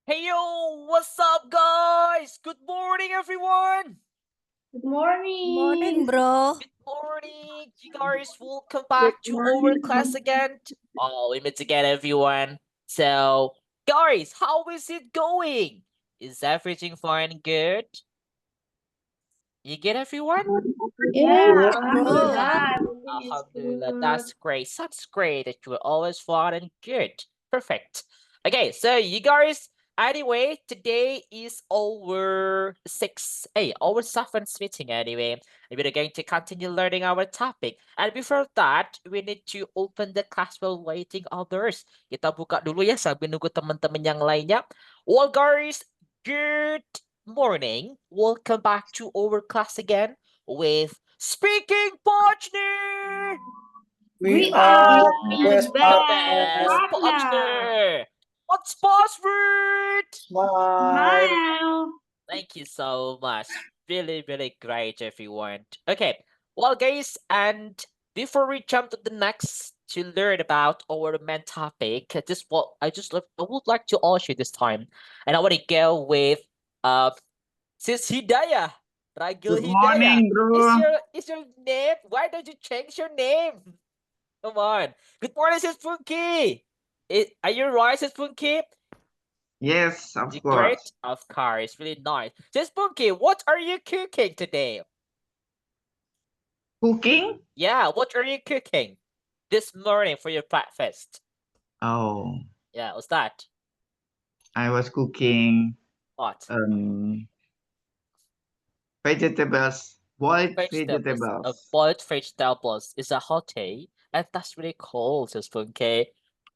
Hey yo, what's up, guys? Good morning, everyone. Good Morning, morning. bro. Good morning, you guys. Welcome Good back to our class morning. again. Oh, we meet again, everyone. So, guys, how is it going? Is everything fine and good? You get everyone? Yeah, Yes, bro. Alhamdulillah, everything is Alhamdulillah, good. that's great. That's great that you are always fun and good. Perfect. Okay, so you guys, anyway, today is our our seventh meeting anyway. And we're going to continue learning our topic. And before that, we need to open the class while waiting others. Kita buka dulu ya sambil nunggu teman-teman yang lainnya. Well, guys, good morning. Welcome back to our class again with Speaking Partner! We We are are the the best best Best partner. partner. Partner! What's password? Smile. Smile. Thank you so much. Really, really great, everyone. Okay, well, guys, and before we jump to the next to learn about our main topic, I would like to ask you this time, and I want to go with uh Sis Hidayah, Ragil Good Hidayah. morning, bro. Is your name? Why don't you change your name? Come on. Good morning, Sis Funky. Are you right, Sis Funky? Yes, You of great? course. Of course, really nice. Sis Funky, what are you cooking today? Cooking? Yeah, what are you cooking this morning for your breakfast? Oh, Yeah, what's that? I was cooking What? vegetables, boiled Vegetables. vegetables. Boiled vegetables is a hottie, and that's really cool, Sis Funky.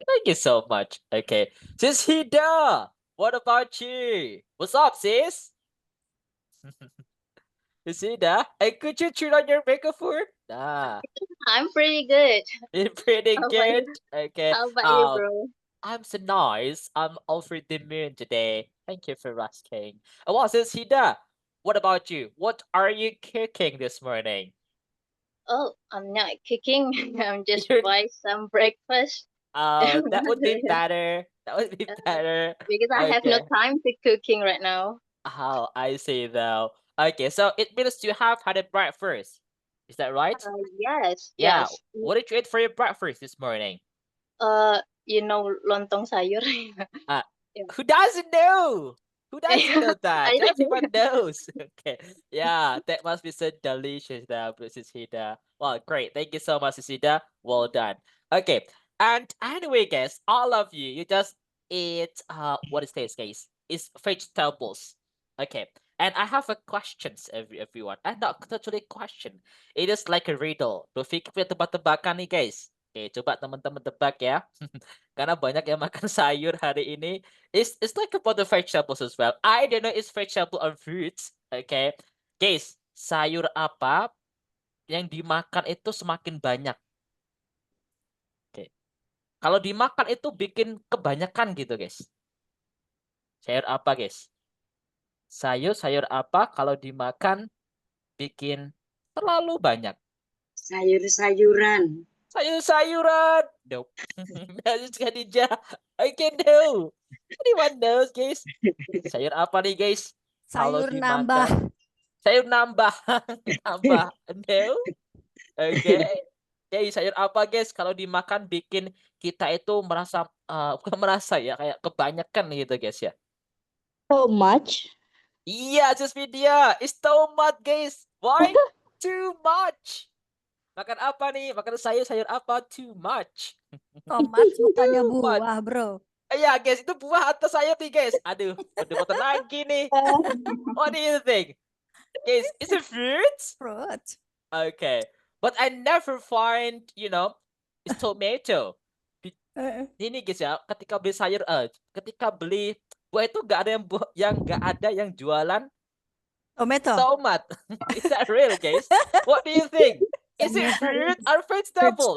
Thank you so much. Okay. Sis Hida, what about you? What's up, sis? Sis Hida, hey, could you turn on your microphone? Ah, I'm pretty good. you're pretty How about good. you? Okay. How about you, bro? I'm so nice. I'm over the moon today. Thank you for asking. Oh, well, Sis Hida, what about you? What are you cooking this morning? Oh, I'm not cooking. I'm just You're, buying some breakfast. oh, that would be Because better. That would be better. I have no Okay. time to cooking right now. Oh, I see though. Okay, so it means you have had a breakfast. Is that right? Yes, Yeah. yes. What did you eat for your breakfast this morning? Lontong sayur. Uh, Yeah. who doesn't know? Who doesn't know that? I Everyone knows. Okay. Yeah, that must be so delicious now, Mrs. Hida. Well, great. Thank you so much, Mrs. Hida. Well done. Okay. And anyway, guys, all of you, you just eat what is this, guys? It's vegetables. Okay. And I have a questions, everyone. And not actually question. It is like a riddle. Berpikir punya tebak-tebakan nih, guys. Oke, coba teman-teman tebak ya. Karena banyak yang makan sayur hari ini. It's like about the vegetables as well. I don't know it's vegetable or fruits. Okay. Guys, sayur apa yang dimakan itu semakin banyak? Oke. Kalau dimakan itu bikin kebanyakan gitu, guys. Sayur apa, guys? Sayur apa kalau dimakan bikin terlalu banyak? Sayur-sayuran. Sayur-sayuran. Nope. That's Khadijah. I can know. Anyone knows, guys? Sayur apa nih, guys? Kalau Sayur nambah. dimakan, sayur nambah. Nambah. No? Oke. Jadi sayur apa, guys? Kalau dimakan bikin kita itu merasa, bukan merasa ya, kayak kebanyakan gitu, guys ya. So much. Iya, Suspedia. It's tomat, guys. Why? Too much. Makan apa nih? Makan sayur apa? Too much. Tomat bukannya Too much. buah, bro. Iya, guys. Itu buah atau sayur nih, guys? Aduh, perdebatan lagi nih. What do you think? Guys, is it fruit? Fruit. Okay. But I never find, it's tomato. Ini guys ya, ketika beli buah itu nggak ada yang nggak ada yang jualan Tomato. tomat. Is that real, guys? What do you think? Is it Tomato fruit is or vegetables?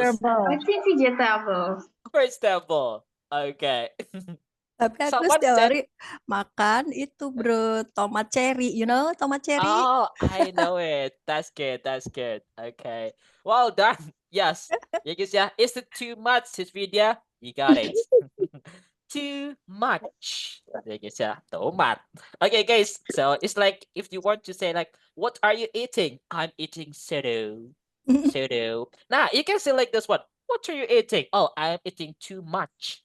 I think vegetable. Vegetable. Okay. Tapi aku Someone setiap said, hari makan itu, bro. Tomat cherry. You know tomat cherry? oh, I know it. That's good. That's good. Okay. Well done. Yes. Ya guys ya. Is it too much, Sis Vidya? You got it. too much. Ya guys ya, tomat. Okay guys, so it's like if you want to say like, what are you eating? I'm eating soda. Soda. Nah, you can say like this one. What are you eating? Oh, I'm eating too much.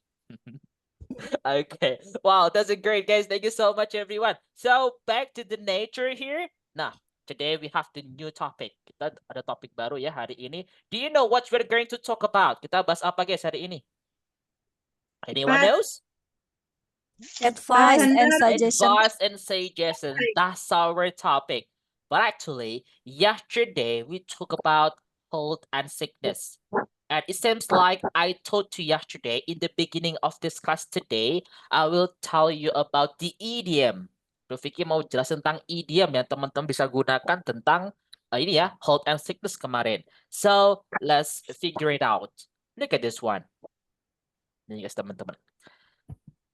Okay. Wow, that's a great guys. Thank you so much everyone. So back to the nature here. Nah, today we have the new topic. Kita ada topik baru ya hari ini. Do you know what we're going to talk about? Kita bahas apa guys hari ini? Anyone knows? Advice and suggestion. Advice and suggestion. That's our topic. But actually, yesterday we talked about health and sickness. And it seems like I told you yesterday in the beginning of this class today, I will tell you about the idiom. Bro Vicky mau jelas tentang idiom yang teman-teman bisa gunakan tentang ini ya, health and sickness kemarin. So, let's figure it out. Look at this one. Ini guys teman-teman.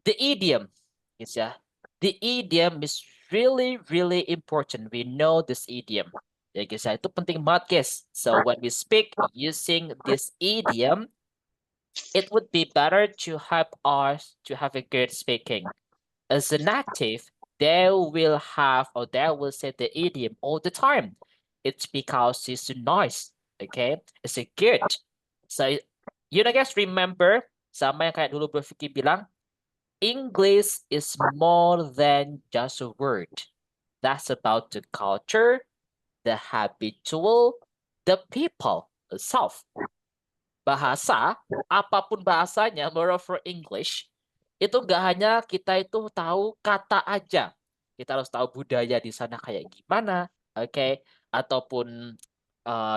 The idiom, yes, yeah. The idiom is really, really important. We know this idiom. Ya guys, itu penting banget guys. So when we speak using this idiom, it would be better to help us to have a good speaking. As a native, they will have or they will say the idiom all the time. It's because it's nice, okay? It's a good. So you know guys, remember sama yang kayak dulu Bro Vicky bilang, English is more than just a word. That's about the culture, the habitual, the people itself. Bahasa, apapun bahasanya, moreover English, itu nggak hanya kita itu tahu kata aja. Kita harus tahu budaya di sana kayak gimana, oke? Ataupun,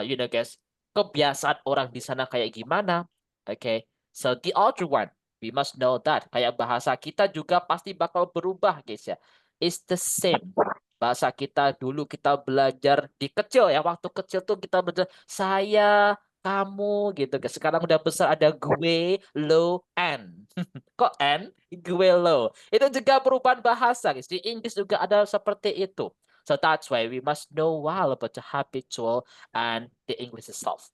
you know guys, kebiasaan orang di sana kayak gimana, oke? So the other one, we must know that. Kayak bahasa kita juga pasti bakal berubah, guys ya. It's the same. Bahasa kita dulu kita belajar di kecil ya, waktu kecil tuh kita belajar saya, kamu gitu guys. Sekarang udah besar ada gue, lo, and. Kok and? Gue, lo. Itu juga perubahan bahasa guys. Di Inggris juga ada seperti itu. So that's why we must know well about the habitual and the English itself.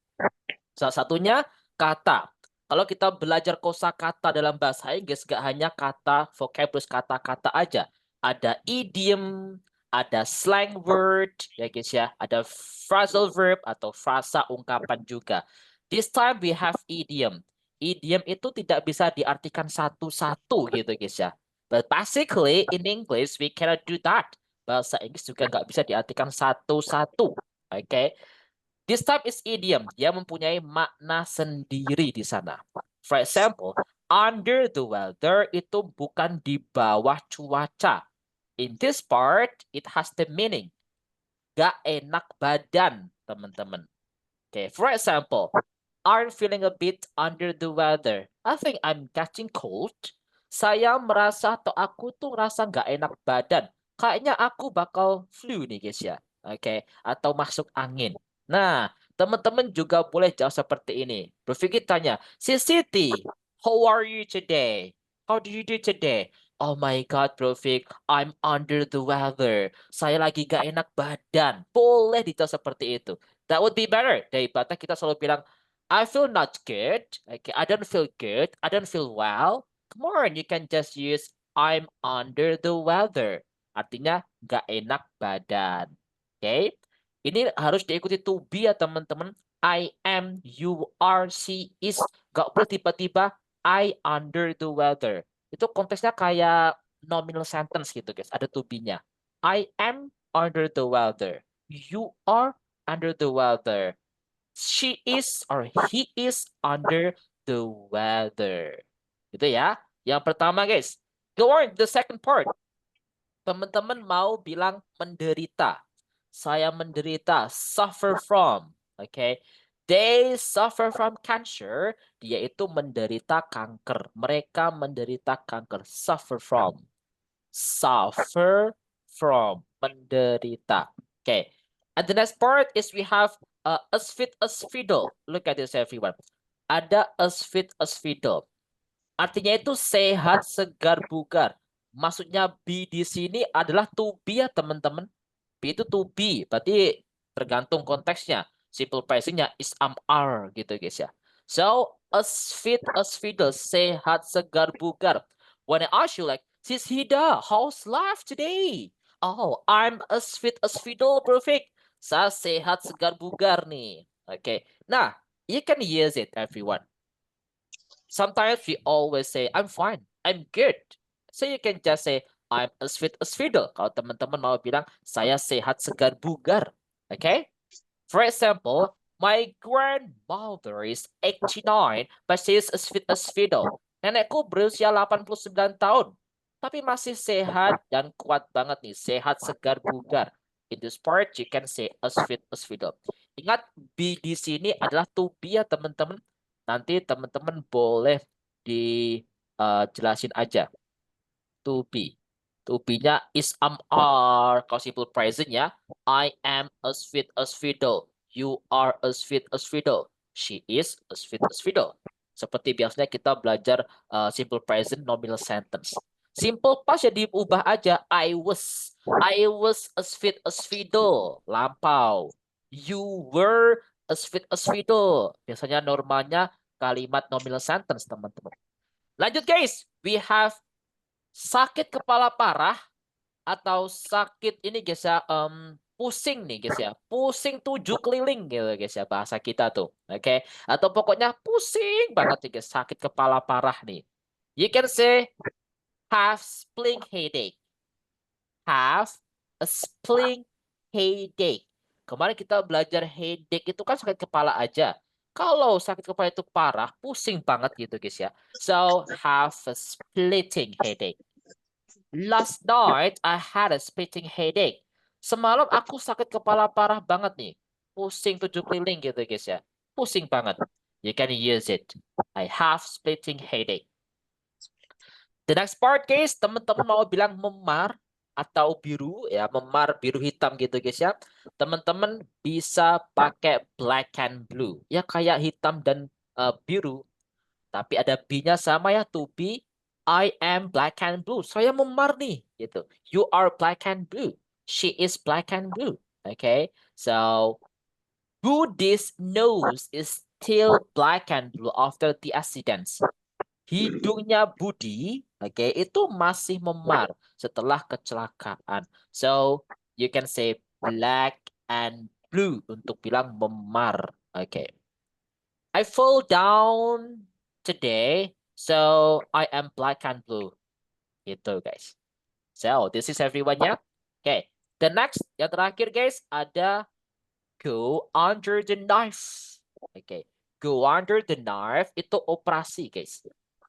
Salah satunya kata. Kalau kita belajar kosakata dalam bahasa Inggris, gak hanya kata, vocabulary kata-kata aja. Ada idiom, ada slang word, ya guys ya. Ada phrasal verb atau frasa ungkapan juga. This time we have idiom. Idiom itu tidak bisa diartikan satu-satu gitu guys ya. But basically in English we cannot do that. Bahasa Inggris juga nggak bisa diartikan satu-satu. Okay? This type is idiom. Dia mempunyai makna sendiri di sana. For example, under the weather itu bukan di bawah cuaca. In this part, it has the meaning. Gak enak badan, teman-teman. Okay, for example, I'm feeling a bit under the weather. I think I'm catching cold. Saya merasa atau aku tuh rasa gak enak badan. Kayaknya aku bakal flu nih guys ya. Oke, atau masuk angin. Nah, teman-teman juga boleh jawab seperti ini. Bro Vicky tanya, Siti, how are you today? How do you do today? Oh my God, Bro Vic, I'm under the weather. Saya lagi gak enak badan. Boleh dijawab seperti itu. That would be better. Daripada kita selalu bilang, I feel not good. Okay, I don't feel good. I don't feel well. Come on, you can just use I'm under the weather. Artinya gak enak badan. Okay? Ini harus diikuti to be ya teman-teman. I am, you are, she is. Gak boleh tiba-tiba I under the weather. Itu konteksnya kayak nominal sentence gitu guys. Ada to be-nya. I am under the weather. You are under the weather. She is or he is under the weather. Gitu ya. Yang pertama guys. Go on the second part. Teman-teman mau bilang menderita. Saya menderita, suffer from. Okay. They suffer from cancer. Dia itu menderita kanker. Mereka menderita kanker. Suffer from. Suffer from. Menderita. Okay. And the next part is we have as fit as fiddle. Look at this everyone. Ada as fit as fiddle. Artinya itu sehat, segar, bugar. Maksudnya be di sini adalah to be ya teman-teman. Be itu to be, berarti tergantung konteksnya. Simple presentnya is are gitu guys ya. So as fit as fiddle, sehat, segar, bugar. When I ask you like, Sis Hida, how's life today? Oh, I'm as fit as fiddle, perfect. Saya sehat segar bugar nih. Okay. Nah, you can use it, everyone. Sometimes we always say, I'm fine, I'm good. So you can just say, I'm as fit as fiddle. Kalau teman-teman mau bilang, saya sehat segar bugar. Okay? For example, my grandmother is 89, but she is as fit as fiddle. Nenekku berusia 89 tahun, tapi masih sehat dan kuat banget nih. Sehat, segar, bugar. In this part, you can say as fit as fiddle. Ingat, be di sini adalah to be ya teman-teman. Nanti teman-teman boleh dijelasin aja. To be. To be-nya is are. Kalau simple present ya. I am as fit as fiddle. You are as fit as fiddle. She is as fit as fiddle. Seperti biasanya kita belajar simple present nominal sentence. Simple past ya diubah aja. I was as fit as fiddle. Lampau. You were as fit as fiddle. Biasanya normalnya kalimat nominal sentence, teman-teman. Lanjut guys. We have sakit kepala parah atau sakit ini guys ya, pusing nih guys ya, pusing 7 keliling gitu guys ya bahasa kita tuh, oke? Atau pokoknya pusing banget nih guys, sakit kepala parah nih. You can say have spling headache. Have a spling headache. Kemarin kita belajar headache itu kan sakit kepala aja. Kalau sakit kepala itu parah, pusing banget gitu guys ya. So have a splitting headache. Last night I had a splitting headache. Semalam aku sakit kepala parah banget nih. Pusing 7 keliling gitu guys ya. Pusing banget. You can use it. I have splitting headache. The next part guys, teman-teman mau bilang memar atau biru ya, memar biru hitam gitu guys ya. Teman-teman bisa pakai black and blue. Ya kayak hitam dan biru. Tapi ada B-nya sama ya, to be. I am black and blue. Saya memar nih, gitu. You are black and blue. She is black and blue. Okay, so Budi's nose is still black and blue after the accidents. Hidungnya Budi, okay, itu masih memar setelah kecelakaan. So you can say black and blue untuk bilang memar. Okay. I fall down today, so I am black and blue. Gitu guys. So this is everyone ya. Okay. The next, yang terakhir guys, ada go under the knife. Okay. Go under the knife itu operasi guys.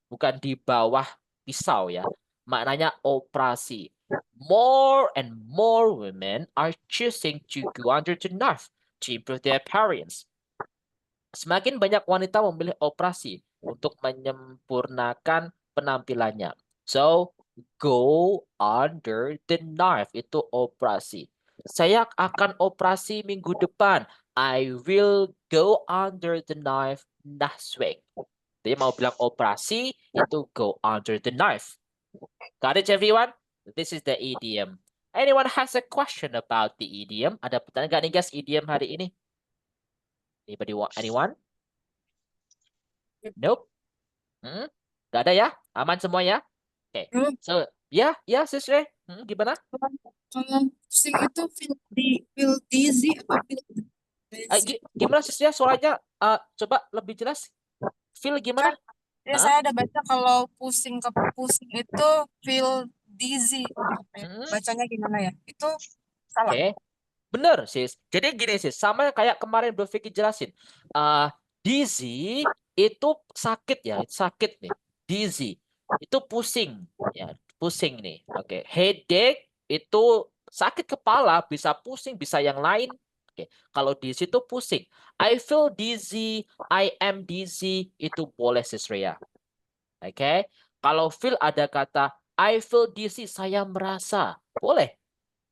Bukan di bawah pisau ya. Maknanya operasi. More and more women are choosing to go under the knife to improve their appearance. Semakin banyak wanita memilih operasi untuk menyempurnakan penampilannya. So, go under the knife itu operasi. Saya akan operasi minggu depan. I will go under the knife next week. Dia mau bilang operasi itu go under the knife. Got it everyone? This is the idiom. Anyone has a question about the idiom? Ada pertanyaan nggak nih guys idiom hari ini? Anybody want anyone? Nope. Gak ada ya? Aman semua ya? Oke. So, ya, Sis Re. Gimana? Pusing itu feel dizzy atau feel Gimana Sis Re? Suaranya coba lebih jelas. Feel gimana? Ya, saya ada baca kalau pusing itu feel dizzy. Bacanya gimana ya? Itu salah. Oke. Bener, Sis. Jadi gini, Sis. Sama kayak kemarin Bro Vicky jelasin. Dizzy itu sakit ya. Sakit nih. Dizzy. Itu pusing. Ya, pusing nih. Oke. Headache itu sakit kepala. Bisa pusing, bisa yang lain. Oke. Kalau dizzy itu pusing. I feel dizzy. I am dizzy. Itu boleh, Sis Rea. Oke. Kalau feel ada kata I feel dizzy. Saya merasa. Boleh.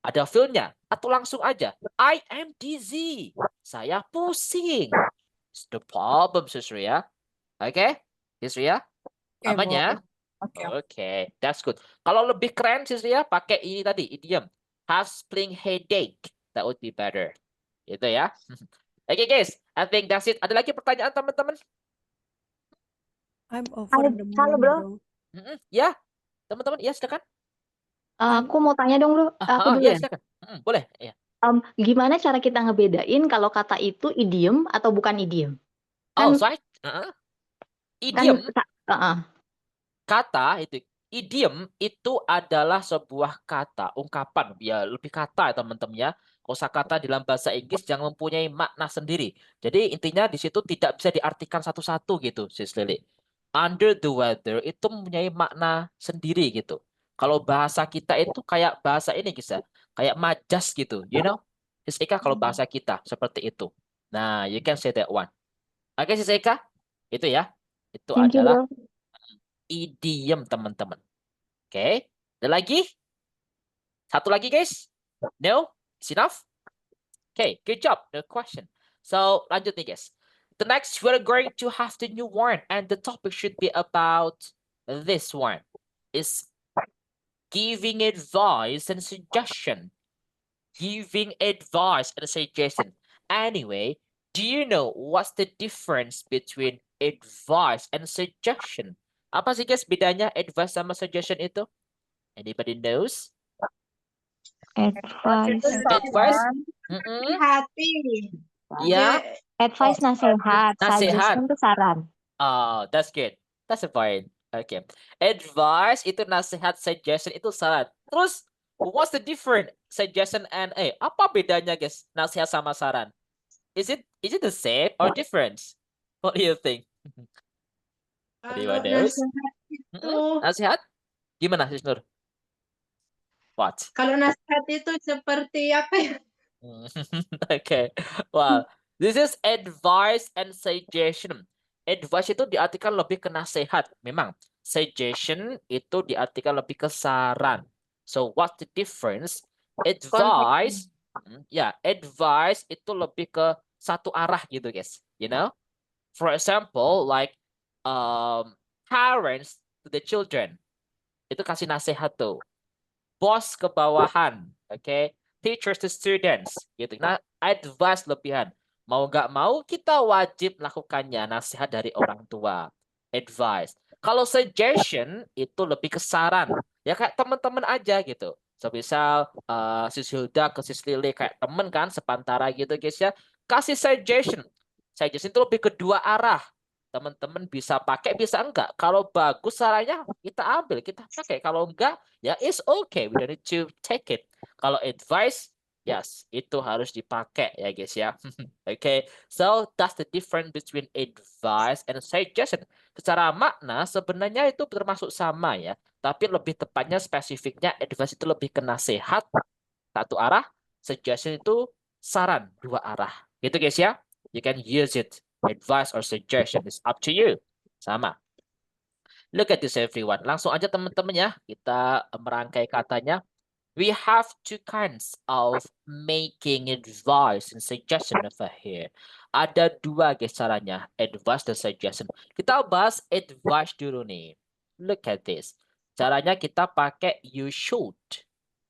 Ada feel-nya atau langsung aja I am dizzy. Saya pusing. It's the problem, Sis Ria. Oke, Sis Ria? Aman ya? Oke, that's good. Kalau lebih keren, Sis Ria, pakai ini tadi, idiom. Have spling headache. That would be better. Itu ya. Oke, guys. I think that's it. Ada lagi pertanyaan, teman-teman? I'm over the moon, Halo, bro. bro. Ya. Teman-teman, ya silakan. Aku mau tanya dong, Bro. Aku dulu Ya ya. silakan. Boleh. Ya. Gimana cara kita ngebedain kalau kata itu idiom atau bukan idiom? Oh, Kan sorry. kan Idiom, heeh. kata itu. Idiom itu adalah sebuah kata, ungkapan. Ya, lebih kata ya teman-teman ya. Kosakata dalam bahasa Inggris yang mempunyai makna sendiri. Jadi intinya di situ tidak bisa diartikan satu-satu gitu, Sis Lili. Under the weather itu mempunyai makna sendiri gitu. Kalau bahasa kita itu kayak bahasa ini guys ya, kayak majas gitu, you know? Sis Eka kalau bahasa kita seperti itu. Nah, you can say that one. Oke, Sis Eka, itu ya. Itu Thank you, adalah Bro. idiom teman-teman. Oke, ada lagi? Satu lagi guys? No? It's enough? Okay, good job. No question. So, lanjut nih guys. The next, we're going to have the new one. And the topic should be about this one. Is giving advice and suggestion. Giving advice and suggestion. Anyway, do you know what's the difference between advice and suggestion? Apa sih guys bedanya advice sama suggestion itu? Anybody knows? Advice. Advice? Hati. Ya, Advice nasihat, Nasihat. suggestion itu saran. oh, that's good. That's the point. Okay. Advice itu nasihat, suggestion itu saran. Terus, what's the difference? Suggestion and apa bedanya guys? Nasihat sama saran. Is it the same or different? What do you think? Anyone knows? Nasihat? Gimana, Sis Nur? What? Kalau nasihat itu seperti apa ya? Okay. Well, this is advice and suggestion. Advice itu diartikan lebih ke nasihat, memang. Suggestion itu diartikan lebih ke saran. So, what's the difference? Advice, advice itu lebih ke satu arah gitu, guys. You know? For example, like parents to the children. Itu kasih nasihat tuh. Bos ke bawahan, okay? Teachers to students, gitu. Nah, advice lebihan. Mau nggak mau, kita wajib melakukannya. Nasihat dari orang tua. Advice. Kalau suggestion, itu lebih ke saran. Ya kayak teman-teman aja gitu. So, misal Sis Hilda ke Sis Lili kayak temen kan, sepantara gitu guys ya. Kasih suggestion. Suggestion itu lebih ke dua arah. Teman-teman bisa pakai, bisa enggak. Kalau bagus sarannya, kita ambil, kita pakai. Kalau enggak, ya it's okay. We don't need to take it. Kalau advice, yes, itu harus dipakai ya guys ya. Okay, so that's the difference between advice and suggestion. Secara makna sebenarnya itu termasuk sama ya. Tapi lebih tepatnya spesifiknya advice itu lebih ke nasihat satu arah, suggestion itu saran dua arah. Gitu guys ya. You can use it. Advice or suggestion is up to you. Sama. Look at this everyone. Langsung aja teman-teman ya. Kita merangkai katanya. We have two kinds of making advice and suggestion over here. Ada dua guys caranya. Advice dan suggestion. Kita bahas advice dulu nih. Look at this. Caranya kita pakai you should.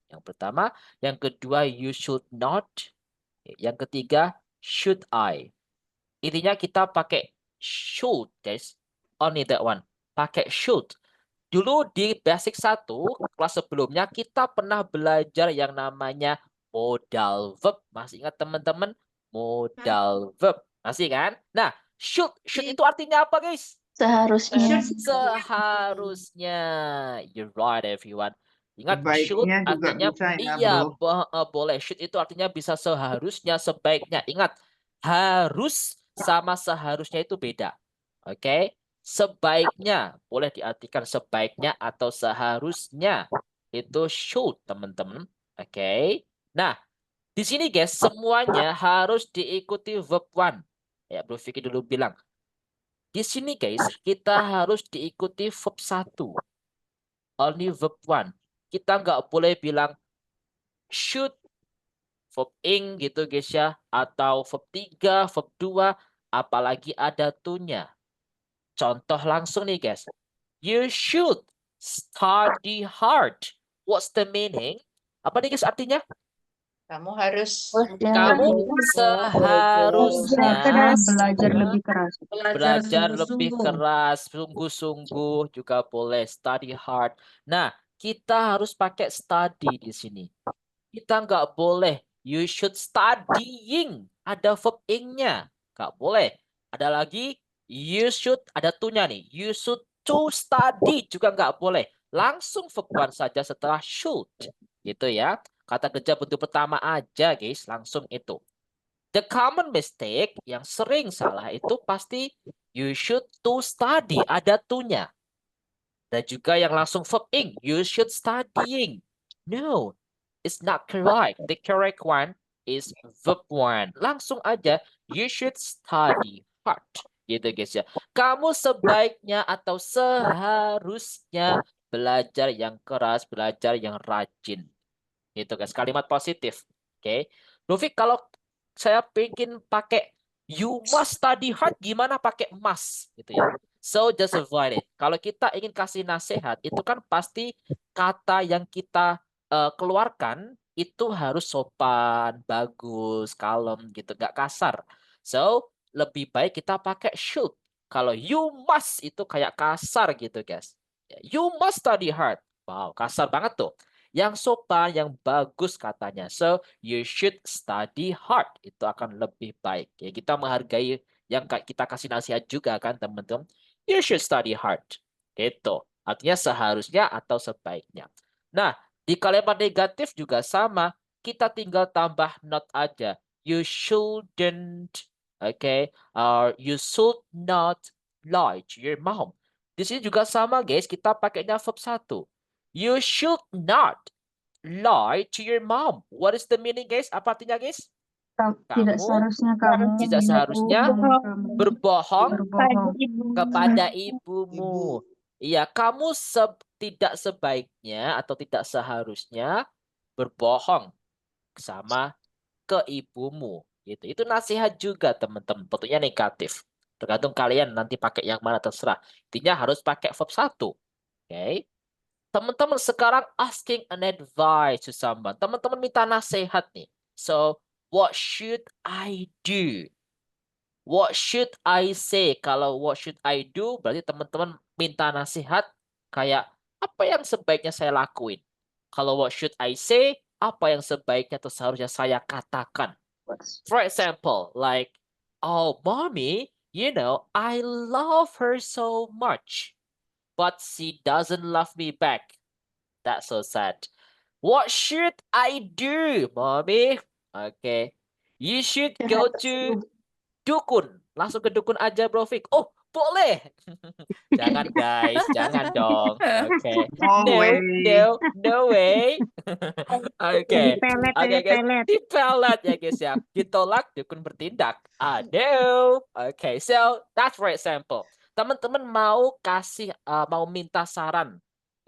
Yang pertama. Yang kedua you should not. Yang ketiga should I. Intinya kita pakai should, guys. Only that one. Pakai should. Dulu di basic 1, kelas sebelumnya, kita pernah belajar yang namanya modal verb. Masih ingat teman-teman? Modal verb. Masih kan? Nah, should itu artinya apa, guys? Seharusnya. Seharusnya. You're right, everyone. Ingat, should Sebaiknya juga artinya, bisa ya, iya, Bro. boleh. Should itu artinya bisa seharusnya, sebaiknya. Ingat, harus sama seharusnya itu beda. Oke, sebaiknya boleh diartikan sebaiknya atau seharusnya itu should, teman-teman. Oke. Nah, di sini guys semuanya harus diikuti verb one. Ya, Bro Vicky dulu bilang. Di sini guys kita harus diikuti verb 1. Only verb one. Kita nggak boleh bilang should verb ing gitu guys ya, atau verb 3, verb 2, apalagi ada to-nya. Contoh langsung nih guys. You should study hard. What's the meaning? Apa nih guys artinya? Kamu harus Kamu seharusnya belajar lebih keras. belajar lebih sungguh-sungguh. keras, sungguh-sungguh juga boleh, study hard. Nah, kita harus pakai study di sini. Kita nggak boleh you should studying, ada verb ing-nya. Nggak boleh. Ada lagi you should, ada to-nya nih. You should to study juga nggak boleh. Langsung verb one saja setelah should. Gitu ya. Kata kerja bentuk pertama aja guys, langsung itu. The common mistake yang sering salah itu pasti you should to study, ada to-nya. Dan juga yang langsung verb ing, you should studying. No, it's not correct. The correct one is verb one. Langsung aja, you should study hard. Gitu guys ya. Kamu sebaiknya atau seharusnya belajar yang keras, belajar yang rajin. Gitu guys, kalimat positif. Oke. Novi, kalau saya pengen pakai you must study hard, gimana pakai must gitu ya. So just avoid it. Kalau kita ingin kasih nasihat, itu kan pasti kata yang kita keluarkan itu harus sopan, bagus, kalem gitu, nggak kasar. So lebih baik kita pakai should. Kalau you must itu kayak kasar gitu guys. You must study hard. Wow, kasar banget tuh. Yang sopan, yang bagus katanya. So, you should study hard. Itu akan lebih baik. Ya, kita menghargai yang kita kasih nasihat juga kan, teman-teman. You should study hard. Itu. Artinya seharusnya atau sebaiknya. Nah, di kalimat negatif juga sama. Kita tinggal tambah not aja. You shouldn't. Okay. Or you should not lie to your mom. Di sini juga sama, guys. Kita pakainya verb 1. You should not lie to your mom. What is the meaning, guys? Apa artinya, guys? Tidak seharusnya kamu tidak seharusnya berbohong kepada ibumu. Iya, kamu tidak sebaiknya atau tidak seharusnya berbohong sama ke ibumu. Gitu. Itu nasihat juga, teman-teman. Bentuknya negatif. Tergantung kalian nanti pakai yang mana terserah. Intinya harus pakai verb 1. Oke. Teman-teman sekarang asking an advice to someone. Teman-teman minta nasihat nih. So, what should I do? What should I say? Kalau what should I do, berarti teman-teman minta nasihat kayak apa yang sebaiknya saya lakuin. Kalau what should I say, apa yang sebaiknya atau seharusnya saya katakan. For example, like, oh, mommy, you know, I love her so much. But she doesn't love me back. That's so sad. What should I do, mommy? Okay. You should go to dukun. Langsung ke dukun aja, Bro Fik. Oh, boleh. Jangan, guys. Jangan dong. Okay. No way. No way. Okay. Dipelet Okay, ya, guys. pelet. Dipelet ya, guys ya. Ditolak, dukun bertindak. Aduh. Okay, so that's for example. Teman-teman mau kasih, mau minta saran,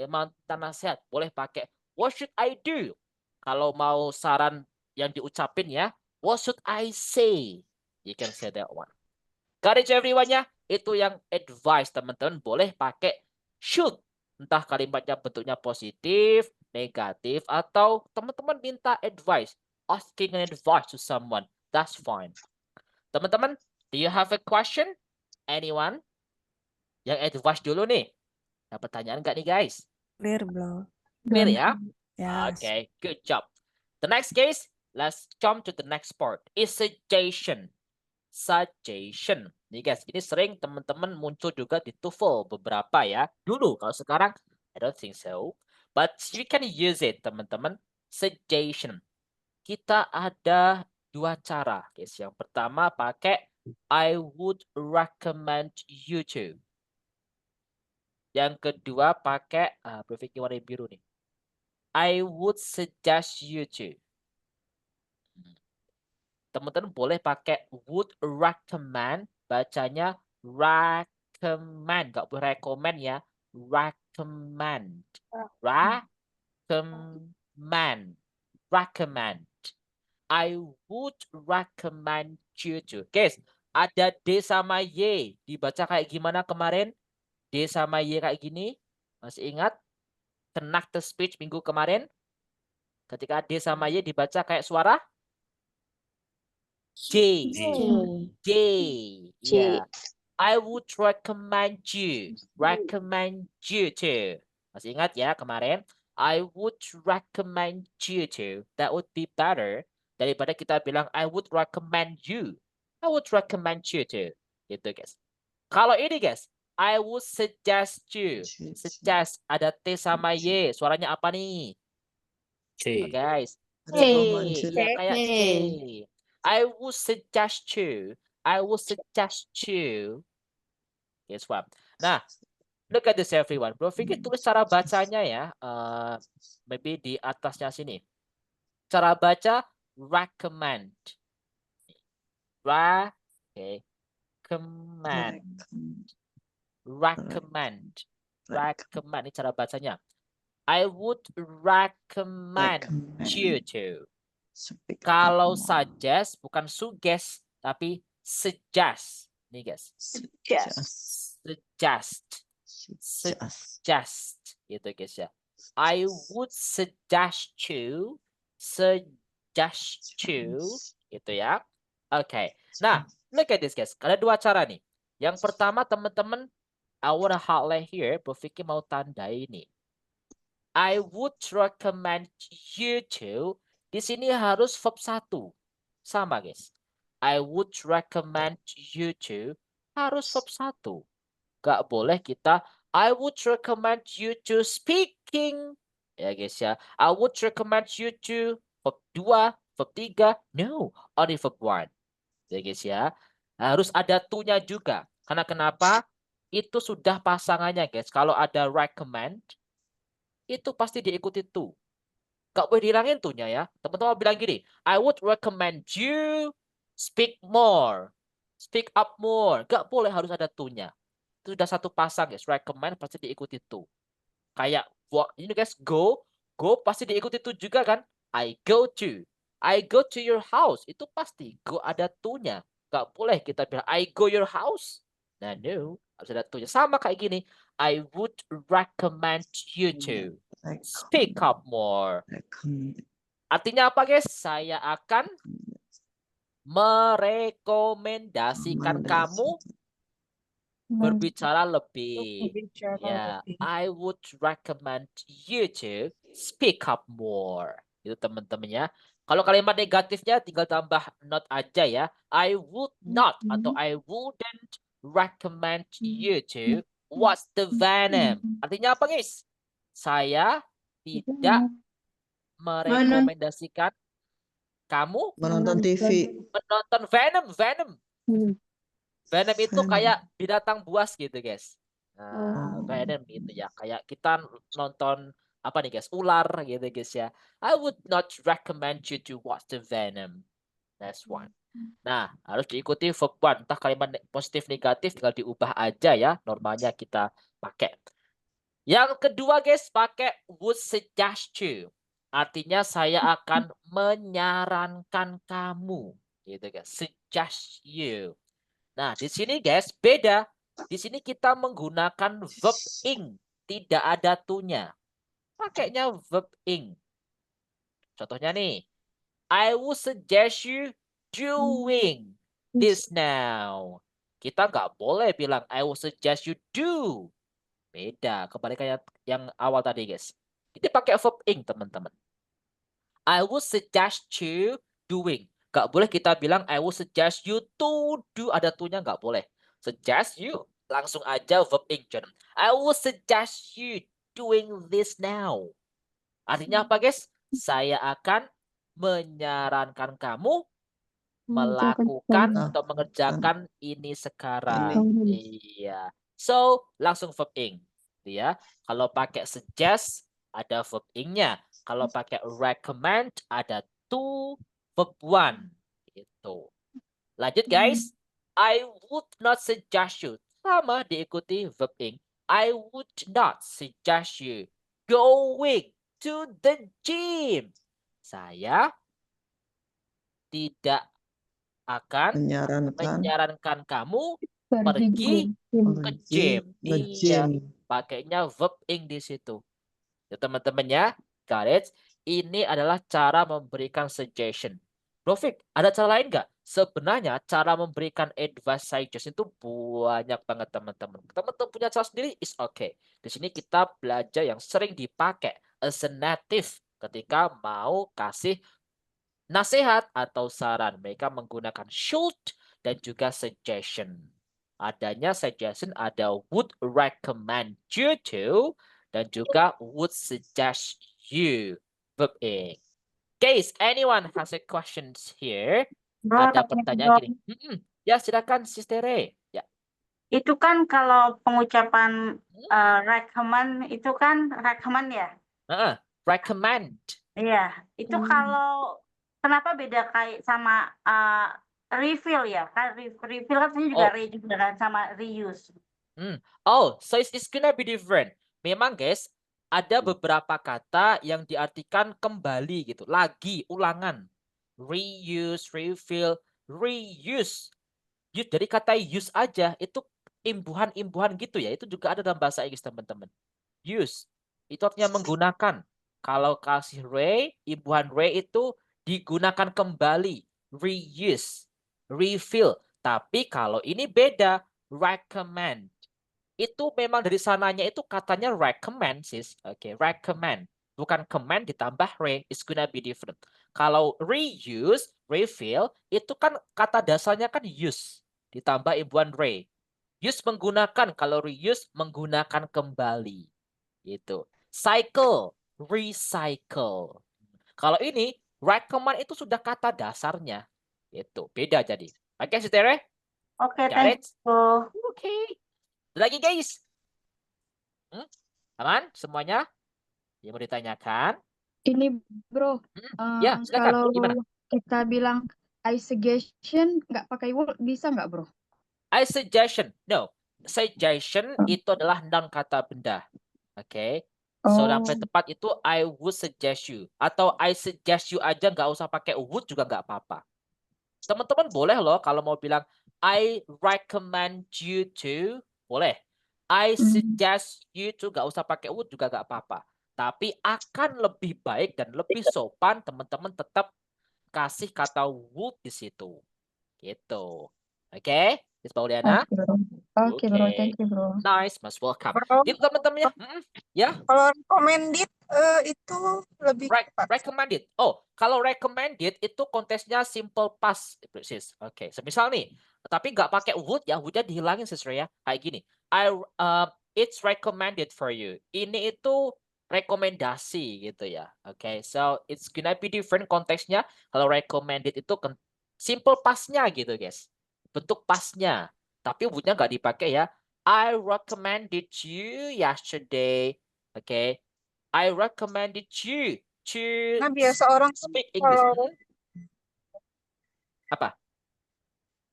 mau minta nasihat, boleh pakai what should I do? Kalau mau saran yang diucapin ya, what should I say? You can say that one. Got it everyone ya? Itu yang advice, teman-teman boleh pakai should. Entah kalimatnya bentuknya positif, negatif, atau teman-teman minta advice, asking an advice to someone. That's fine. Teman-teman, do you have a question? Anyone? Yang advice dulu nih. Ada pertanyaan nggak nih, guys? Clear belum? Clear ya? Yes. Okay, good job. The next case, let's jump to the next part. Is suggestion. Suggestion. Nih guys, ini sering teman-teman muncul juga di TOEFL beberapa ya. Dulu, kalau sekarang, I don't think so. But you can use it, teman-teman. Suggestion. Kita ada dua cara, guys. Yang pertama pakai I would recommend you to. Yang kedua pakai berpikir warna biru nih. I would suggest you to. Teman-teman boleh pakai would recommend, bacanya recommend, nggak boleh recommend ya. Recommend. Recommend. Recommend. I would recommend you to. Guys, ada D sama Y. Dibaca kayak gimana kemarin? D sama Y kayak gini. Masih ingat? Connect the speech minggu kemarin. Ketika D sama Y dibaca kayak suara J. J. Ya. I would recommend you. Recommend you to. Masih ingat ya kemarin? I would recommend you to. That would be better daripada kita bilang I would recommend you. I would recommend you to. Gitu guys. Kalau ini guys, I would suggest you. Suggest ada T sama Y. Suaranya apa nih? C. Guys. C. Ya kayak C. I would suggest you. I would suggest you. Guess what? Nah, look at this everyone. Bro Vicky tulis cara bacanya ya. Maybe di atasnya sini. Cara baca recommend. Recommend. Recommend. Recommend. Ini cara bacanya. I would recommend you to. Kalau suggest bukan suggest tapi suggest. Nih guys. Suggest. Gitu guys ya. I would suggest you. Gitu ya. Oke. Nah, look at this guys. Ada dua cara nih. Yang pertama teman-teman, I wanna highlight here. Bro Vicky mau tandai ini. I would recommend you to. Di sini harus verb 1. Sama guys. I would recommend you to. Harus verb 1. Gak boleh kita I would recommend you to speaking. Ya guys ya. I would recommend you to verb 2, verb 3. No, only verb 1. Ya guys ya. Harus ada to-nya juga. Karena kenapa? Itu sudah pasangannya guys. Kalau ada recommend, itu pasti diikuti to. Gak boleh dihilangin to-nya ya. Teman-teman bilang gini, I would recommend you speak more. Speak up more. Gak boleh harus ada to-nya. Itu sudah satu pasang guys. Recommend pasti diikuti to. Kayak ini guys, go. Go pasti diikuti to juga kan. I go to. I go to your house. Itu pasti go ada to-nya. Gak boleh kita bilang I go your house. Nah, no. Harus ada to-nya. Sama kayak gini. I would recommend you to speak up more. Artinya apa guys? Saya akan merekomendasikan kamu berbicara lebih. Ya, I would recommend you to speak up more. Itu teman-teman ya. Kalau kalimat negatifnya tinggal tambah not aja ya. I would not atau I wouldn't recommend you to watch the Venom. Artinya apa guys? Saya tidak merekomendasikan kamu Menonton TV. menonton Venom. Venom itu kayak binatang buas gitu guys. Nah, Venom gitu ya. Kayak kita nonton apa nih guys? Ular gitu guys ya. I would not recommend you to watch the Venom. That's one. Nah, harus diikuti verb 1. Entah kalimat positif negatif tinggal diubah aja ya. Normalnya kita pakai. Yang kedua guys, pakai would suggest you. Artinya saya akan menyarankan kamu. Gitu guys. Suggest you. Nah, di sini guys beda. Di sini kita menggunakan verb ing. Tidak ada to-nya. Pakainya verb ing. Contohnya nih. I would suggest you doing this now. Kita nggak boleh bilang I would suggest you do. Beda. Kembali kayak yang awal tadi guys. Ini pakai verb ing teman-teman. I would suggest you doing. Gak boleh kita bilang I would suggest you to do. Ada to-nya gak boleh. Suggest you. Langsung aja verb ing. I would suggest you doing this now. Artinya apa guys? Saya akan menyarankan kamu melakukan atau mengerjakan ini sekarang. Iya. So, langsung verb ing. Ya. Kalau pakai suggest, ada verb ing-nya. Kalau pakai recommend, ada to, verb 1. Gitu. Lanjut guys. I would not suggest you. Sama diikuti verb ing. I would not suggest you going to the gym. Saya tidak akan menyarankan kamu pergi ke gym. Iya, pakainya verb ing di situ. Ya teman-teman ya, got it? ini adalah cara memberikan suggestion. Bro Fik, ada cara lain nggak? Sebenarnya cara memberikan advice suggestion itu banyak banget teman-teman. Teman-teman punya cara sendiri, is okay. Di sini kita belajar yang sering dipakai as a native ketika mau kasih nasihat atau saran. Mereka menggunakan should dan juga suggestion. Adanya suggestion ada would recommend you to dan juga would suggest you. Verb A. Guys, anyone has a questions here? Bro, Ada tanya pertanyaan bro. gini. Ya, silakan Sistere. Ya. Itu kan kalau pengucapan recommend itu kan recommend ya? Recommend. Iya, itu kalau kenapa beda kayak sama refill ya? Kan refill kan sebenarnya juga Oh. juga kan sama reuse. Oh, so it's gonna be different. Memang guys, ada beberapa kata yang diartikan kembali gitu, lagi, ulangan. Reuse, refill, reuse. Use dari kata use aja itu imbuhan-imbuhan gitu ya. Itu juga ada dalam bahasa Inggris teman-teman. Use itu artinya menggunakan. Kalau kasih re, imbuhan re itu digunakan kembali. Reuse, refill. Tapi kalau ini beda, recommend. Itu memang dari sananya itu katanya recommend sis. Oke, recommend. Bukan command ditambah re, it's gonna be different. Kalau reuse, refill, itu kan kata dasarnya kan use. Ditambah imbuhan re. Use menggunakan, kalau reuse menggunakan kembali. Gitu. Cycle, recycle. Kalau ini, recommend itu sudah kata dasarnya. Itu beda jadi. Oke, Sitere? Oke, Got thank it? you. Oke. Ada lagi guys? Aman semuanya? Yang mau ditanyakan? Ini bro, Ya, silakan. kalau Gimana? kita bilang I suggestion nggak pakai would bisa nggak bro? I suggestion. No. Suggestion itu adalah noun kata benda. Oke. So, yang paling tepat itu I would suggest you. Atau I suggest you aja nggak usah pakai would juga nggak apa-apa. Teman-teman boleh loh kalau mau bilang I recommend you to. Boleh. I suggest you to nggak usah pakai would juga nggak apa-apa. Tapi akan lebih baik dan lebih sopan teman-teman tetap kasih kata would di situ. Gitu. Oke? Miss Pauliana? Oke bro, thank you bro. Nice, most welcome. Bro, Gitu teman-teman ya. Ya. kalau recommended itu lebih tepat. Recommended. Oh, kalau recommended itu konteksnya simple past, sis. Oke, semisal nih, tapi nggak pakai would ya, would-nya dihilangin sis ya. Kayak gini. It's recommended for you. Ini itu rekomendasi gitu ya. Oke, so it's gonna be different konteksnya. Kalau recommended itu simple past-nya gitu, guys. Bentuk past-nya. Tapi would-nya nggak dipakai ya. I recommended you yesterday. Oke. I recommended you to Nah, biasa orang speak English. kalau Apa?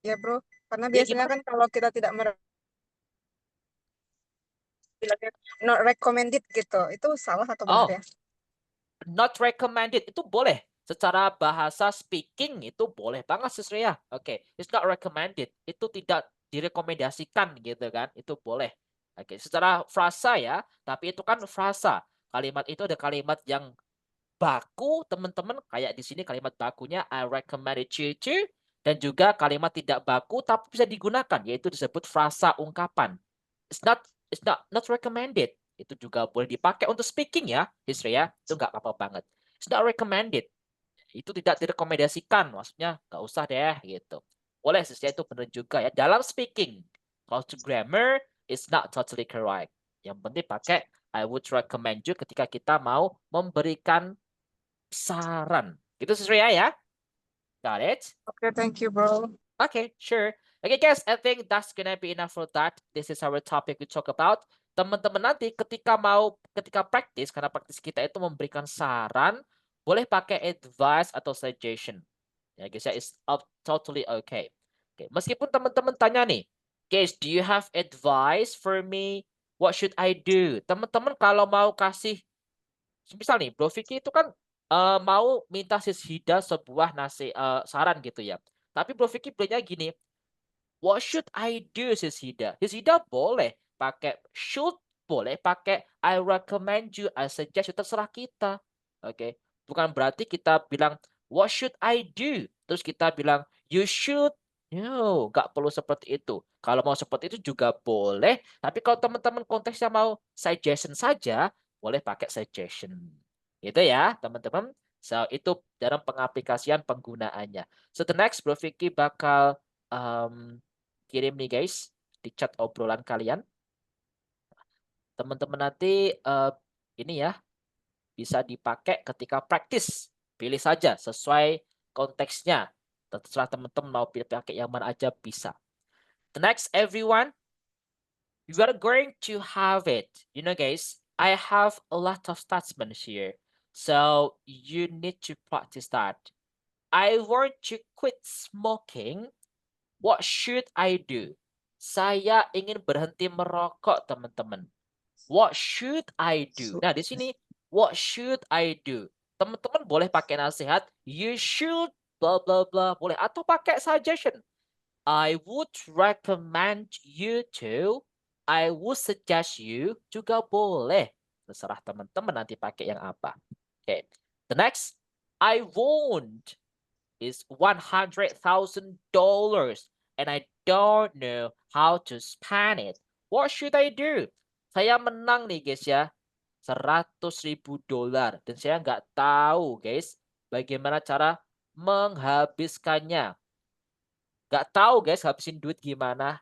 ya bro, karena Ya, biasanya gimana? kan kalau kita tidak not recommended gitu, itu salah atau benar ya? Not recommended itu boleh. Secara bahasa speaking itu boleh banget sis Ria. Oke, it's not recommended. Itu tidak direkomendasikan gitu kan. Itu boleh. Oke, secara frasa ya, tapi itu kan frasa. Kalimat itu ada kalimat yang baku, teman-teman. Kayak di sini kalimat bakunya I recommended you to, dan juga kalimat tidak baku tapi bisa digunakan, yaitu disebut frasa ungkapan. It's not recommended. Itu juga boleh dipakai untuk speaking ya, history ya. Itu nggak apa-apa banget. It's not recommended. Itu tidak direkomendasikan, maksudnya nggak usah deh gitu. Boleh sesuai itu benar juga ya. Dalam speaking, kalau to grammar, it's not totally correct. Yang penting pakai I would recommend you ketika kita mau memberikan saran. Gitu sesuai ya. Got it? Oke, thank you bro. Okay, sure. Okay, guys, I think that's gonna be enough for that. This is our topic we talk about. Teman-teman nanti ketika praktis, karena praktis kita itu memberikan saran, boleh pakai advice atau suggestion. Ya, guys, ya, it's totally okay. Okay. Meskipun teman-teman tanya nih, guys, do you have advice for me? What should I do? Teman-teman kalau mau kasih, misal nih, Bro Vicky itu kan mau minta Sis Hida sebuah saran gitu ya. Tapi Bro Vicky bilangnya gini, what should I do Sis Hida? Sis Hida boleh pakai should, boleh pakai I recommend you, I suggest you, terserah kita. Oke. Bukan berarti kita bilang, what should I do? Terus kita bilang, you should. No, nggak perlu seperti itu. Kalau mau seperti itu juga boleh. Tapi kalau teman-teman konteksnya mau suggestion saja, boleh pakai suggestion. Gitu ya, teman-teman. So, itu dalam pengaplikasian penggunaannya. So, the next, Bro Vicky bakal kirim nih guys di chat obrolan kalian. Teman-teman nanti ini ya bisa dipakai ketika praktis. Pilih saja sesuai konteksnya. Terserah teman-teman mau pilih pakai yang mana aja bisa. The next, everyone, you are going to have it. You know guys, I have a lot of statements here. So you need to practice that. I want to quit smoking. What should I do? Saya ingin berhenti merokok, teman-teman. What should I do? Nah, di sini, what should I do? Teman-teman boleh pakai nasihat, you should blah blah blah, boleh. Atau pakai suggestion. I would recommend you to, I would suggest you, juga boleh. Terserah teman-teman nanti pakai yang apa. Okay. The next, I want is $100,000 and I don't know how to spend it. What should I do? Saya menang nih guys ya, $100.000 dan saya nggak tahu guys bagaimana cara menghabiskannya. Nggak tahu guys habisin duit gimana.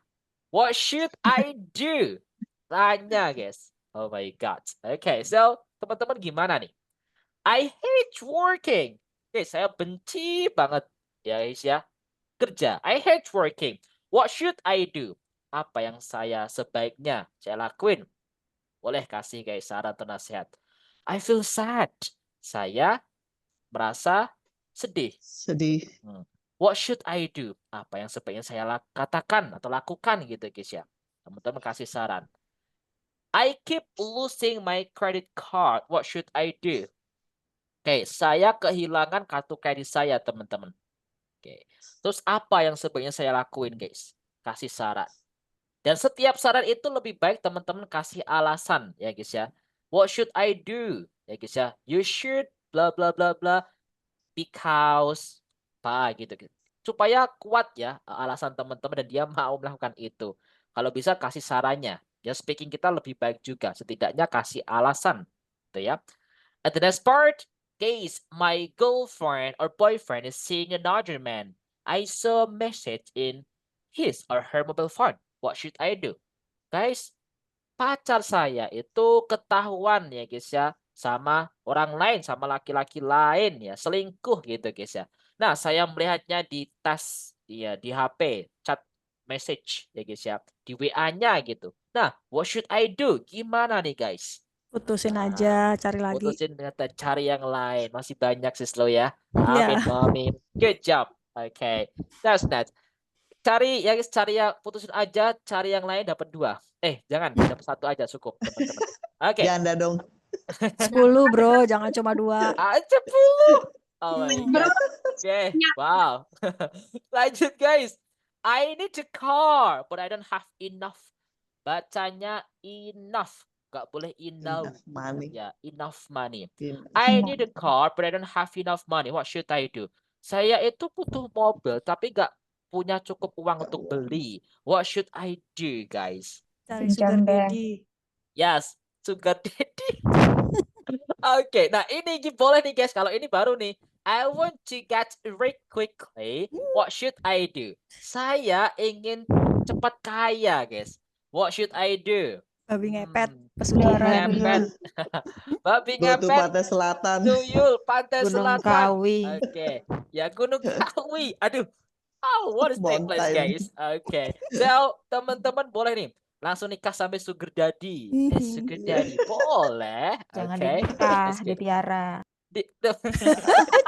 What should I do? Tanya guys. Oh my god. Okay, so teman-teman gimana nih? I hate working. Oke, saya benci banget ya guys ya kerja. I hate working. What should I do? Apa yang sebaiknya saya lakuin? Boleh kasih guys saran atau nasihat. I feel sad. Saya merasa sedih. What should I do? Apa yang sebaiknya saya katakan atau lakukan gitu guys ya. Teman-teman kasih saran. I keep losing my credit card. What should I do? Oke, saya kehilangan kartu kredit saya, teman-teman. Oke. Terus apa yang sebaiknya saya lakuin, guys? Kasih saran. Dan setiap saran itu lebih baik teman-teman kasih alasan, ya guys ya. What should I do? Ya guys ya. You should bla bla bla bla because apa gitu. Supaya kuat ya alasan teman-teman dan dia mau melakukan itu. Kalau bisa kasih sarannya. Ya speaking kita lebih baik juga. Setidaknya kasih alasan, gitu ya. At the next part, guys, my girlfriend or boyfriend is seeing another man. I saw a message in his or her mobile phone. What should I do? Guys, pacar saya itu ketahuan ya guys ya sama orang lain, sama laki-laki lain ya, selingkuh gitu guys ya. Nah, saya melihatnya di tas ya di HP, chat message ya guys ya, di WA-nya gitu. Nah, what should I do? Gimana nih guys? Putusin aja, cari lagi. Putusin ternyata cari yang lain. Masih banyak sih slow ya. Iya. Amin, mami. Good job. Okay. That's that. Cari ya guys, cari yang putusin aja, cari yang lain dapat 2. Jangan, dapat 1 aja cukup, teman-teman. Oke. Janda dong. 10 bro, jangan cuma 2. 10. Oh my god. Oke, wow. Lanjut guys. I need a car, but I don't have enough. Bacanya enough. Gak boleh enough. Money. Ya, enough money. I need a car, but I don't have enough money. What should I do? Saya itu butuh mobil, tapi gak punya cukup uang untuk beli. What should I do, guys? Cari sugar daddy. Yes, sugar daddy. Oke, nah ini boleh nih guys. Kalau ini baru nih. I want to get rich quickly. What should I do? Saya ingin cepat kaya, guys. What should I do? Babi ngepet, pesugihan. Babi ngepet. Go to Pantai Selatan. Tuyul, Pantai Gunung Selatan. Kawi. Oke. Ya, Gunung Kawi. Aduh. Oh, what is that place, Mountain. guys? Oke. So, teman-teman boleh nih. Langsung nikah sampai sugar daddy. Sugar daddy. Boleh. Jangan Oke. dinikah, dipiara.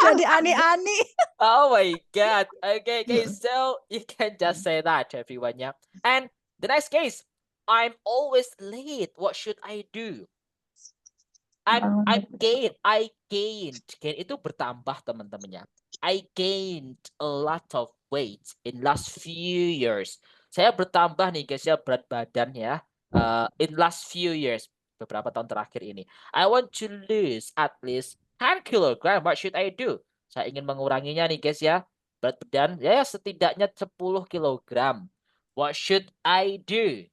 Jadi ani-ani. Oh my god. Okay, guys. So, you can just say that, everyone, yeah. And the next case. I'm always late. What should I do? I gained. Gain itu bertambah teman-temannya. I gained a lot of weight in last few years. Saya bertambah nih guys ya berat badan ya. In last few years, beberapa tahun terakhir ini. I want to lose at least 10 kilogram. What should I do? Saya ingin menguranginya nih guys ya. Berat badan ya setidaknya 10 kilogram. What should I do?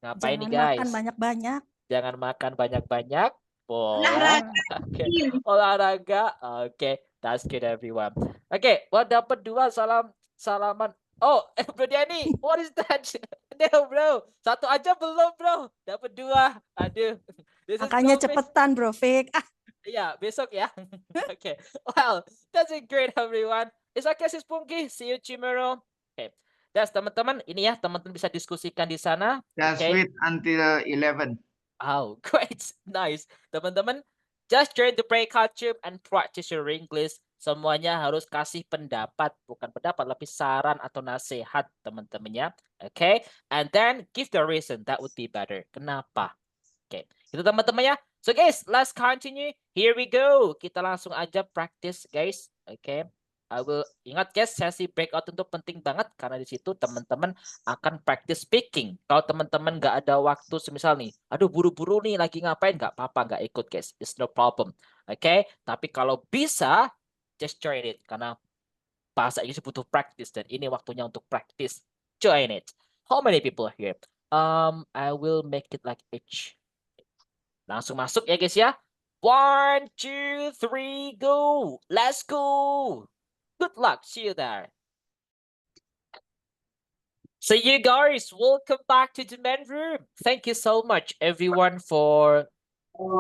Ngapain nih Jangan makan guys? banyak-banyak. Jangan makan banyak-banyak. Boleh. Olahraga. Oke. Olahraga. Oke. That's good everyone. Oke. Well, dapat 2 salaman. Oh, Bro Danny, what is that? No, bro. 1 aja belum, bro. Dapat 2. Aduh. This is Makanya so cepetan bro Fik. yeah, besok ya. Okay. Well, that's a great everyone. It's okay, Sis Pungki. See you tomorrow. Okay. That's teman-teman. Ini ya, teman-teman bisa diskusikan di sana. Just Okay. wait until 11. Oh, great. Nice. Teman-teman, just join the breakout room and practice your English. Semuanya harus kasih pendapat, bukan pendapat, lebih saran atau nasihat teman-temannya. Okay. And then give the reason. That would be better. Kenapa? Okay. Itu teman-teman ya. So guys, let's continue. Here we go. Kita langsung aja practice guys. Okay. I will ingat guys, sesi breakout itu penting banget karena di situ teman-teman akan practice speaking. Kalau teman-teman nggak ada waktu, semisal nih, aduh buru-buru nih lagi ngapain, nggak apa-apa, nggak ikut guys. It's no problem. Okay. Tapi kalau bisa, just join it karena bahasa Inggris butuh practice dan ini waktunya untuk practice. Join it. How many people here? I will make it like each. Langsung masuk ya guys ya. 1, 2, 3, go. Let's go. Good luck. See you there. So you guys, welcome back to the main room. Thank you so much everyone for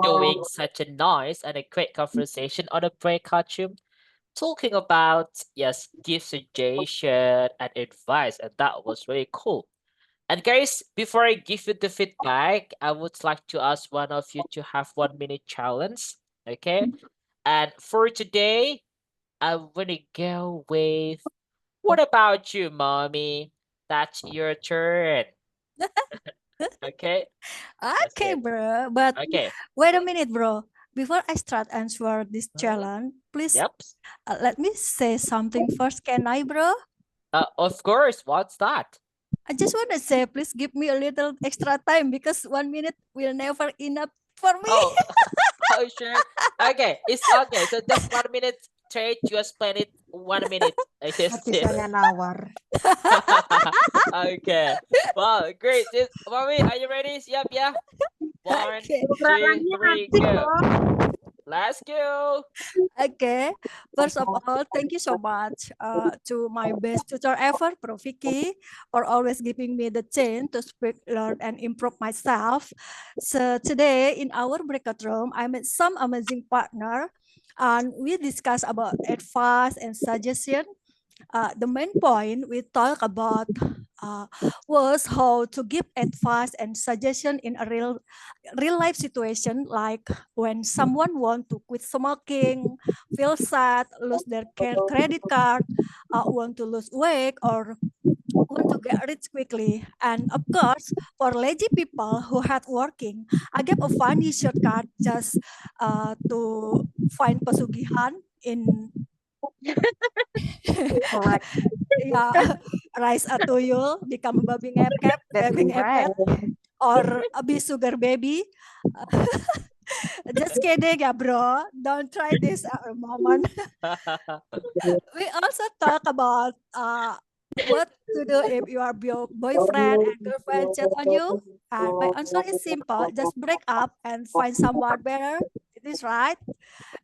doing such a nice and a great conversation on a breakout room. Talking about, yes, give suggestion and advice, and that was really cool. And guys, before I give you the feedback, I would like to ask one of you to have 1 minute challenge. Okay. And for today, I'm gonna go with, what about you, mommy? That's your turn. Okay. Okay, it. bro. But Okay. wait a minute, bro. Before I start answer this challenge, please Yep. let me say something first. Can I, bro? Of course. What's that? I just want to say, please give me a little extra time because 1 minute will never enough for me. Oh, oh sure. Okay, it's okay. So just 1 minute straight. You explain it 1 minute. Hati-hatinya nawar. Okay. Wow, great. Mommy, are you ready? Siap ya? 1, Okay. 2, 3, go. Let's go. Okay. First of all, thank you so much to my best tutor ever, Prof. Vicky, for always giving me the chance to speak, learn, and improve myself. So today in our breakout room, I met some amazing partner, and we discuss about advice and suggestion. The main point we talk about was how to give advice and suggestion in a real life situation, like when someone want to quit smoking, feel sad, lose their credit card, want to lose weight, or want to get rich quickly. And of course, for lazy people who had working, I gave a funny shortcut just to find pesugihan in Correct. yeah, rice a tuyul, become a babi ngepet, or be sugar baby. Just kidding, yeah, bro. Don't try this at a moment. We also talk about what to do if your boyfriend and girlfriend chat on you. And my answer is simple: just break up and find someone better. It is right.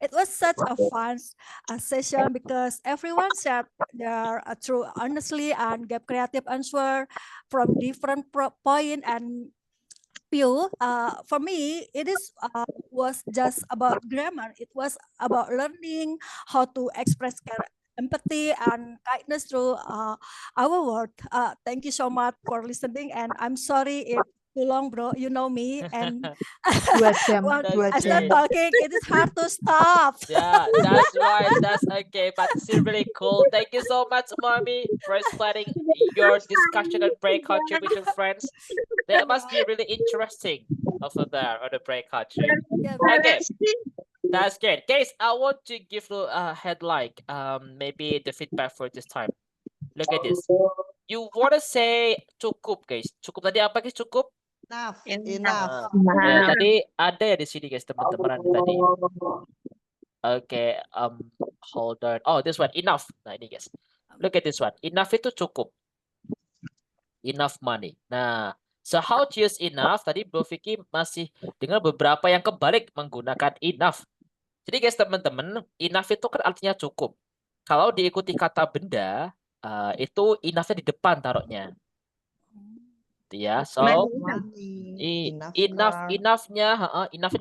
It was such a fun session because everyone shared their true honestly and gave creative answer from different point and view. For me, it is was just about grammar. It was about learning how to express empathy and kindness through our word. Thank you so much for listening, and I'm sorry if too long, bro. You know me, and 2 jam, once 2 I start jam. talking, it is hard to stop. Yeah, that's right. That's okay, but it's really cool. Thank you so much, mommy, for explaining your discussion and breakout room with your friends. That must be really interesting over there on the breakout room. Yeah, Okay, that's great, guys. I want to give you a headline. Maybe the feedback for this time. Look at this. You wanna say cukup, guys? Cukup tadi apa, guys? Cukup? Enough. Ya, tadi ada ya di sini guys teman-teman tadi. Okay, hold on. Oh, this one, enough. Nah, ini guys. Look at this one. Enough itu cukup. Enough money. Nah, so how to use enough? Tadi Bro Vicky masih dengan beberapa yang kebalik menggunakan enough. Jadi guys, teman-teman, enough itu kan artinya cukup. Kalau diikuti kata benda, itu enough-nya di depan taruhnya. Ya, so enough-nya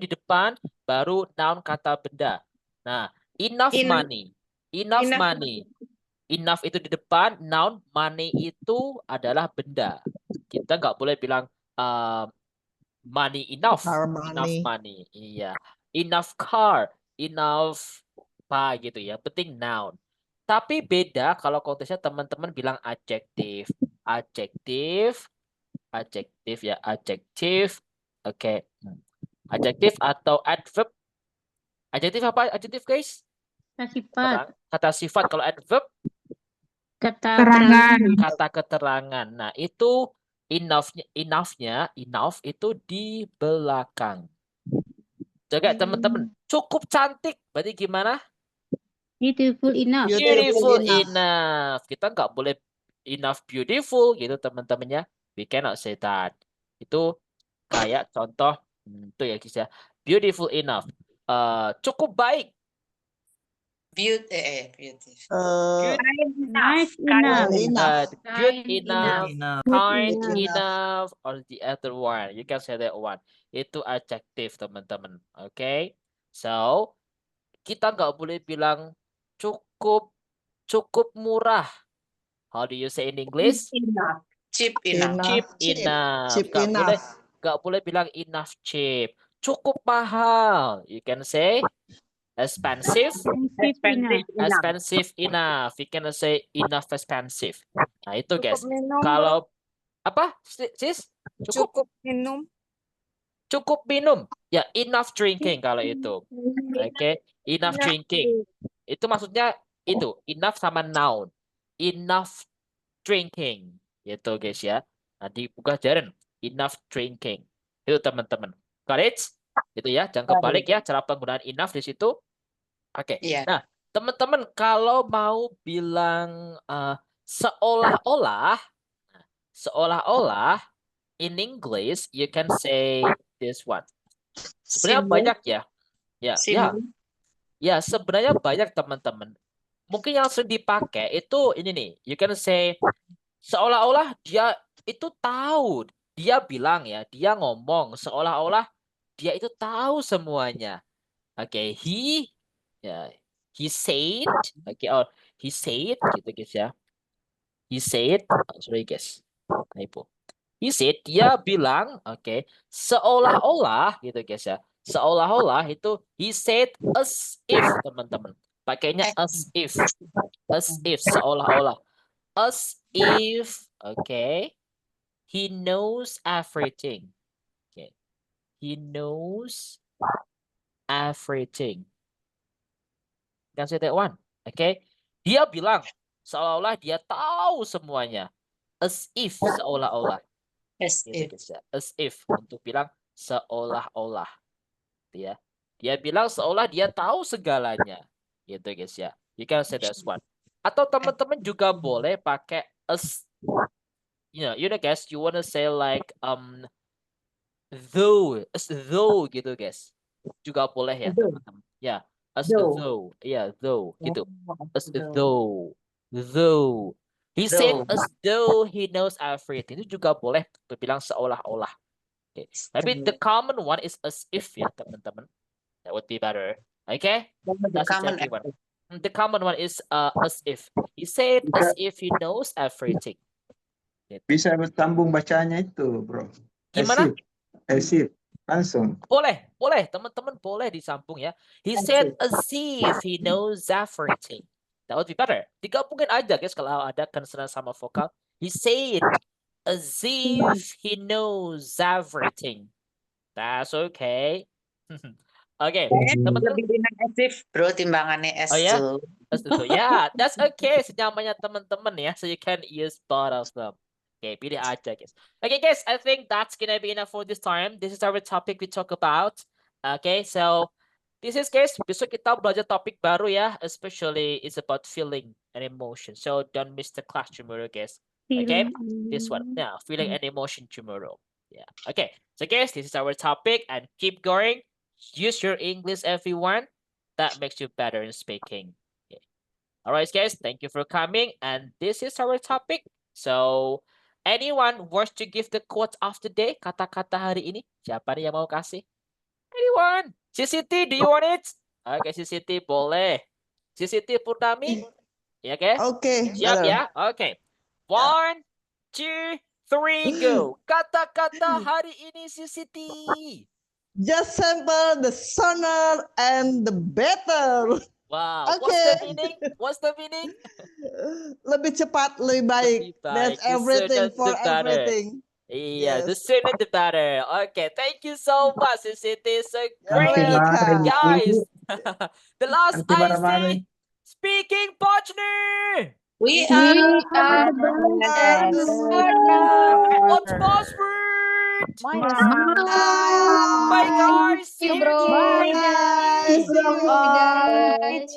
di depan, baru noun kata benda. Nah, enough money. Enough money. Enough itu di depan, noun, money itu adalah benda. Kita nggak boleh bilang money enough. Enough money. Iya. Enough car. Enough apa gitu ya. Penting noun. Tapi beda kalau konteksnya teman-teman bilang adjective. Adjective ya, adjective. Oke. Adjective atau adverb. Adjective apa? Adjective guys? Sifat. Kata sifat. Kalau adverb? Keterangan. Kata keterangan. Nah, itu enough itu di belakang. Jaga teman-teman. Cukup cantik. Berarti gimana? Beautiful enough. Beautiful enough. Kita nggak boleh enough beautiful gitu teman-temannya. We cannot say that. Itu kayak contoh itu ya guys ya. Beautiful enough. Cukup baik. Nice enough. Good enough. Kind enough. Or the other one. You can say that one. Itu adjective teman-teman. Okay. So kita nggak boleh bilang cukup murah. How do you say in English? Cheap enough. Cheap enough. Nggak boleh bilang enough cheap. Cukup mahal. You can say expensive. Expensive enough. You can say enough expensive. Nah itu guys. Kalau apa sis? Cukup minum. Cukup minum. Ya, enough drinking kalau itu. Oke, enough drinking. Itu maksudnya itu, enough sama noun. Enough drinking. Gitu guys ya. Nanti buka jaren. Enough drinking. Itu teman-teman. Got it? Itu ya, jangan kebalik ya cara penggunaan enough di situ. Oke. Nah, teman-teman kalau mau bilang seolah-olah in English you can say this one. Sebenarnya banyak ya. Ya, sebenarnya banyak teman-teman. Mungkin yang sering dipakai itu ini nih. You can say seolah-olah dia itu tahu. Dia bilang ya, dia ngomong seolah-olah dia itu tahu semuanya. Oke, he said, he said gitu guys ya. He said, sorry guys. Typo. He said, dia bilang, oke, seolah-olah gitu guys ya. Seolah-olah itu he said as if teman-teman. Pakainya as if. As if seolah-olah. As if, oke. He knows everything. Okay. He knows everything. Can say that one. Oke. Dia bilang seolah-olah dia tahu semuanya. As if seolah-olah. As if untuk bilang seolah-olah. Ya. Dia bilang seolah dia tahu segalanya. Gitu guys ya. You can say that one. Atau teman-teman juga boleh pakai as. You know guys, you wanna say like though, as though gitu guys. Juga boleh ya teman-teman. Ya, as though. Iya, though gitu. As though. Though. He said as though he knows everything. Itu juga boleh bilang seolah-olah. Okay. Tapi the common one is as if ya teman-teman. That would be better. Okay? The common one is as if. He said as if he knows everything. Bisa bersambung bacanya itu, bro. Gimana? As if. Langsung. Boleh. Teman-teman boleh disambung ya. He said as if he knows everything. That would be better. Digabungin aja guys kalau ada konsonan sama vokal. He said as if he knows everything. That's okay. Oke, teman-teman. As if, bro, timbangannya S. Oh ya? Yeah, that's okay. Senyamannya teman-teman ya. So you can use both of them. Okay, pilih aja guys. Okay guys, I think that's gonna be enough for this time. This is our topic we talk about. Okay, so This is guys, besok kita belajar topik baru ya, especially it's about feeling and emotion. So don't miss the class tomorrow, guys. Okay, this one now, feeling and emotion tomorrow. Yeah. Okay. So guys, this is our topic, and keep going. Use your English, everyone. That makes you better in speaking. Okay. All right, guys. Thank you for coming, and this is our topic. So, anyone wants to give the quote of the day? Kata-kata hari ini. Siapa nih yang mau kasih? Anyone? CCT, do you want it? Oke, CCT boleh. CCT Purnami? Ya, oke? Oke. Siap ya? Oke. 1, 2, 3, go. Kata-kata hari ini CCT. Just simple, the sooner and the better. Wow. Oke. What's the meaning? What's the meaning? Lebih cepat, lebih baik. Lebih baik. That's The everything sooner for the better. everything. Iya, the Yes. sooner the better. Okay, thank you so much, CCT. So You're great, welcome. guys. The last Nanti I marah-marah. say, speaking partner. We We are are the Bagus. What's password? Bye. Bye, guys. See You you bro. again. Bye, guys. Bye guys.